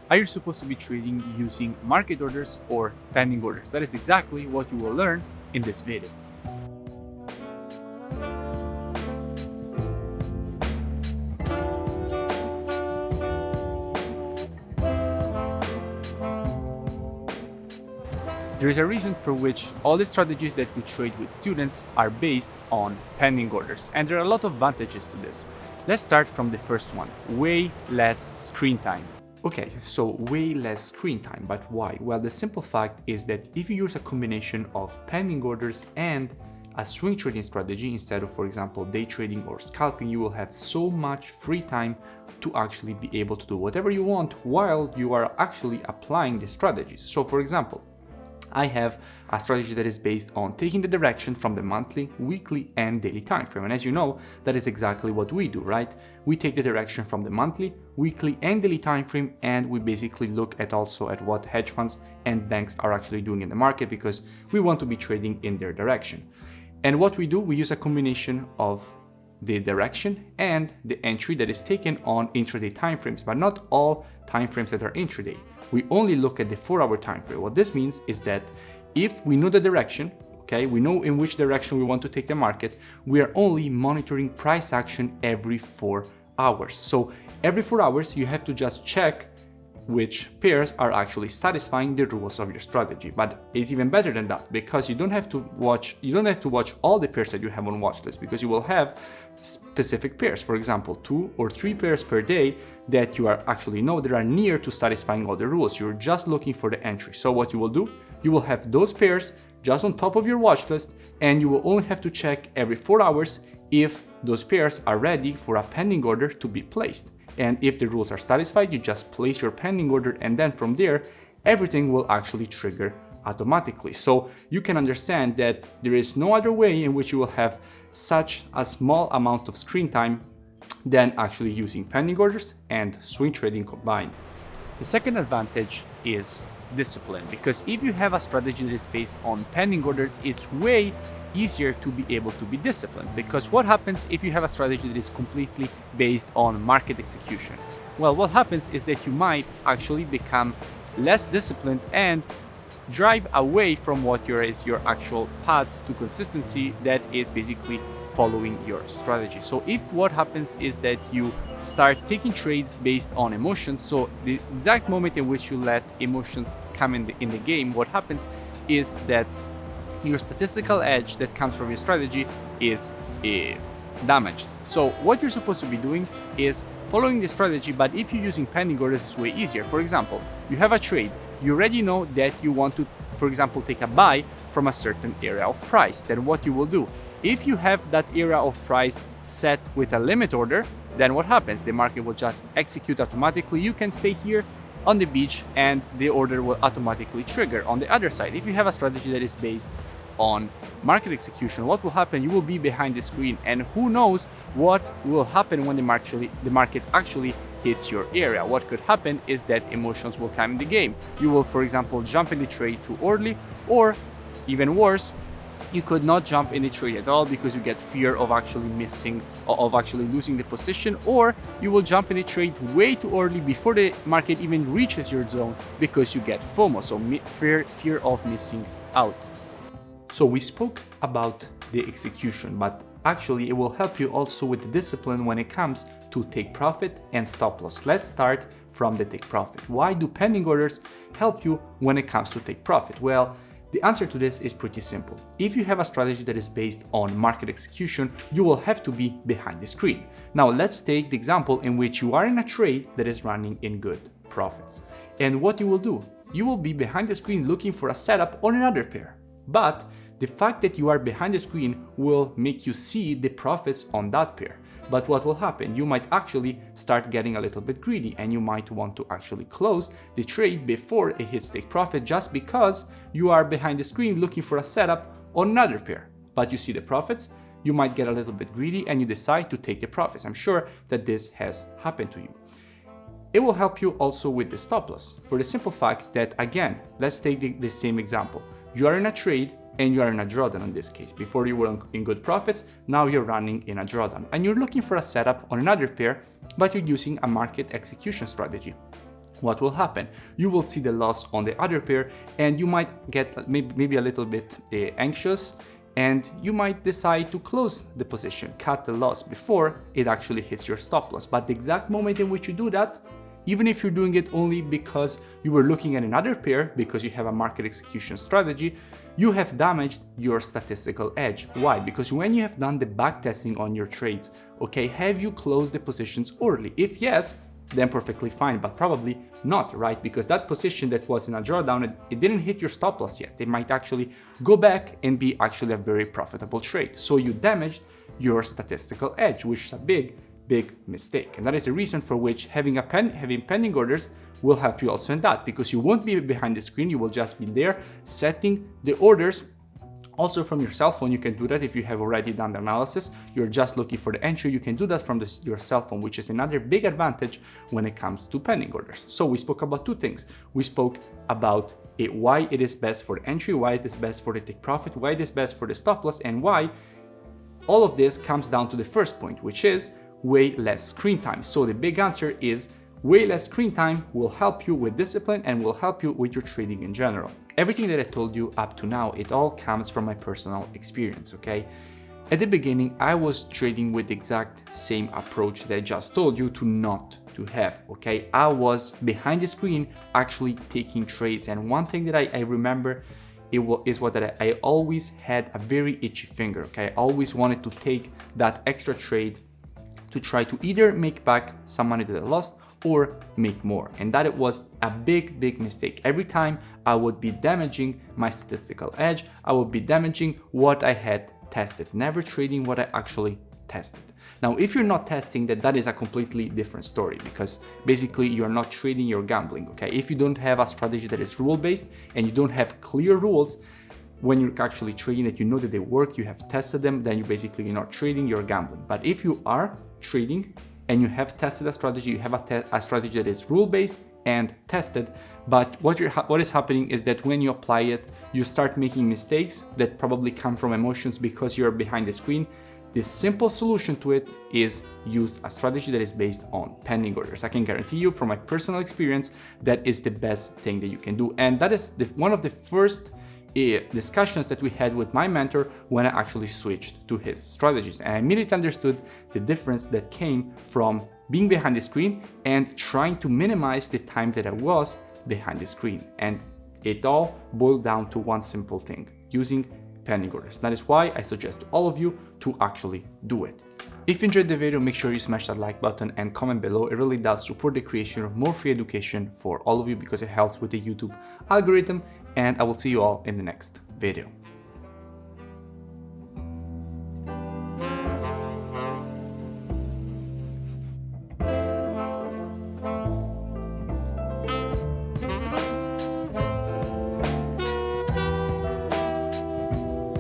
Are you supposed to be trading using market orders or pending orders? That is exactly what you will learn in this video. There is a reason for which all the strategies that we trade with students are based on pending orders, and there are a lot of advantages to this. Let's start from the first one, way less screen time. Okay, so way less screen time, but why? Well, the simple fact is that if you use a combination of pending orders and a swing trading strategy instead of, for example, day trading or scalping, you will have so much free time to actually be able to do whatever you want while you are actually applying the strategies. So for example, I have a strategy that is based on taking the direction from the monthly, weekly, and daily time frame. And as you know, that is exactly what we do, right? We take the direction from the monthly, weekly, and daily time frame, and we basically look at also at what hedge funds and banks are actually doing in the market because we want to be trading in their direction. And what we do, we use a combination of the direction and the entry that is taken on intraday timeframes, but not all timeframes that are intraday. We only look at the 4-hour time frame. What this means is that if we know the direction, okay, we know in which direction we want to take the market, we are only monitoring price action every 4 hours. So every 4 hours, you have to just check which pairs are actually satisfying the rules of your strategy. But it's even better than that because you don't have to watch all the pairs that you have on watch list, because you will have specific pairs, for example 2 or 3 pairs per day that you are actually know that are near to satisfying all the rules. You're just looking for the entry. So what you will do, you will have those pairs just on top of your watch list, and you will only have to check every 4 hours if those pairs are ready for a pending order to be placed. And if the rules are satisfied, you just place your pending order, and then from there, everything will actually trigger automatically. So you can understand that there is no other way in which you will have such a small amount of screen time than actually using pending orders and swing trading combined. The second advantage is discipline, because if you have a strategy that is based on pending orders, it's way easier to be able to be disciplined. Because what happens if you have a strategy that is completely based on market execution? Well, what happens is that you might actually become less disciplined and drive away from what is your actual path to consistency, that is basically following your strategy. So if what happens is that you start taking trades based on emotions, so the exact moment in which you let emotions come in the game, what happens is that your statistical edge that comes from your strategy is damaged. So what you're supposed to be doing is following the strategy, but if you're using pending orders, it's way easier. For example, you have a trade, you already know that you want to, for example, take a buy from a certain area of price. Then what you will do, if you have that area of price set with a limit order, then what happens? The market will just execute automatically. You can stay here on the beach and the order will automatically trigger. On the other side, if you have a strategy that is based on market execution, what will happen? You will be behind the screen, and who knows what will happen when the market actually hits your area. What could happen is that emotions will come in the game. You will, for example, jump in the trade too early, or even worse, you could not jump in the trade at all because you get fear of actually losing the position, or you will jump in the trade way too early before the market even reaches your zone because you get FOMO, so fear of missing out. So we spoke about the execution, but actually it will help you also with the discipline when it comes to take profit and stop loss. Let's start from the take profit. Why do pending orders help you when it comes to take profit? Well, the answer to this is pretty simple. If you have a strategy that is based on market execution, you will have to be behind the screen. Now let's take the example in which you are in a trade that is running in good profits. And what you will do, you will be behind the screen looking for a setup on another pair. But the fact that you are behind the screen will make you see the profits on that pair. But what will happen? You might actually start getting a little bit greedy, and you might want to actually close the trade before it hits take profit just because you are behind the screen looking for a setup on another pair. But you see the profits, you might get a little bit greedy and you decide to take the profits. I'm sure that this has happened to you. It will help you also with the stop loss, for the simple fact that, again, let's take the same example. You are in a trade and you are in a drawdown in this case. Before you were in good profits, now you're running in a drawdown. And you're looking for a setup on another pair, but you're using a market execution strategy. what will happen? You will see the loss on the other pair, and you might get maybe a little bit anxious, and you might decide to close the position, cut the loss before it actually hits your stop loss. But the exact moment in which you do that, even if you're doing it only because you were looking at another pair, because you have a market execution strategy, you have damaged your statistical edge. Why? Because when you have done the backtesting on your trades, okay, have you closed the positions early? If yes, then perfectly fine, but probably not, right? Because that position that was in a drawdown, it didn't hit your stop loss yet. It might actually go back and be actually a very profitable trade. So you damaged your statistical edge, which is a big mistake. And that is the reason for which having pending orders will help you also in that, because you won't be behind the screen, you will just be there setting the orders. Also from your cell phone, you can do that if you have already done the analysis. You're just looking for the entry. You can do that from your cell phone, which is another big advantage when it comes to pending orders. So we spoke about two things. We spoke about why it is best for the entry, why it is best for the take profit, why it is best for the stop loss, and why all of this comes down to the first point, which is way less screen time. So the big answer is way less screen time will help you with discipline and will help you with your trading in general. Everything that I told you up to now, it all comes from my personal experience, okay? At the beginning, I was trading with the exact same approach that I just told you to not to have, okay? I was behind the screen actually taking trades, and one thing that I remember is that I always had a very itchy finger, okay? I always wanted to take that extra trade to try to either make back some money that I lost or make more. And that it was a big mistake. Every time I would be damaging my statistical edge, I would be damaging what I had tested, never trading what I actually tested. Now, if you're not testing that is a completely different story, because basically you're not trading, you're gambling, okay? If you don't have a strategy that is rule-based and you don't have clear rules, when you're actually trading that you know that they work, you have tested them, then you're not trading, you're gambling. But if you are trading and you have tested a strategy, you have a strategy that is rule-based and tested, but what is happening is that when you apply it, you start making mistakes that probably come from emotions because you're behind the screen. The simple solution to it is use a strategy that is based on pending orders. I can guarantee you from my personal experience, that is the best thing that you can do. And that is one of the first discussions that we had with my mentor when I actually switched to his strategies. And I immediately understood the difference that came from being behind the screen and trying to minimize the time that I was behind the screen. And it all boiled down to one simple thing: using pending orders. That is why I suggest to all of you to actually do it. If you enjoyed the video, make sure you smash that like button and comment below. It really does support the creation of more free education for all of you because it helps with the YouTube algorithm, and I will see you all in the next video.